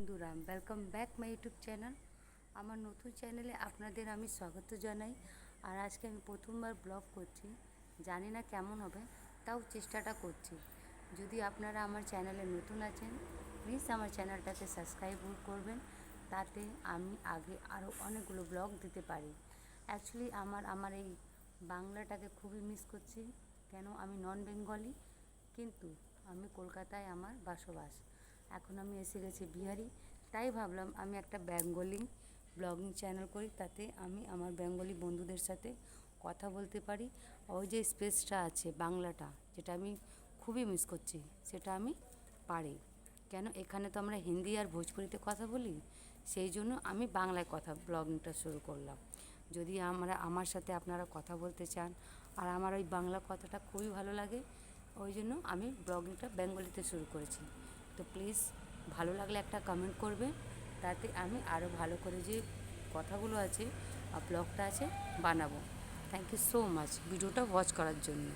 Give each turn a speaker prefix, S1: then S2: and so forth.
S1: বন্ধুরা, welcome back my YouTube channel. আমার নতুন চ্যানেলে আপনাদের আমি স্বাগত জানাই। আর আজকে আমি প্রথমবার ব্লগ করছি, জানি না কেমন হবে, তাও চেষ্টাটা করছি। যদি আপনারা আমার চ্যানেলে নতুন আছেন, প্লিজ আমার চ্যানেলটাকে সাবস্ক্রাইব করবেন, তাতে আমি আগে আরও অনেকগুলো ব্লগ দিতে পারি। অ্যাকচুয়ালি আমার এই বাংলাটাকে খুবই মিস করছি। কেন, আমি নন বেঙ্গলি, কিন্তু আমি কলকাতায় আমার বসবাস। এখন আমি এসে গেছি বিহারি, তাই ভাবলাম আমি একটা বেঙ্গলি ব্লগিং চ্যানেল করি, তাতে আমি আমার বেঙ্গলি বন্ধুদের সাথে কথা বলতে পারি। ওই যে স্পেসটা আছে বাংলাটা, যেটা আমি খুবই মিস করছি, সেটা আমি পারি। কেন, এখানে তো আমরা হিন্দি আর ভোজপুরিতে কথা বলি, সেই জন্য আমি বাংলায় কথা ব্লগিংটা শুরু করলাম। যদি আমার সাথে আপনারা কথা বলতে চান, আর আমার ওই বাংলা কথাটা খুবই ভালো লাগে, ওই জন্য আমি ব্লগিংটা বেঙ্গলিতে শুরু করেছি। তো প্লিজ ভালো লাগলে একটা কমেন্ট করবে, তাতে আমি আরও ভালো করে যে কথাগুলো আছে আর ব্লগটা আছে বানাবো। থ্যাংক ইউ সো মাচ ভিডিওটা ওয়াচ করার জন্য।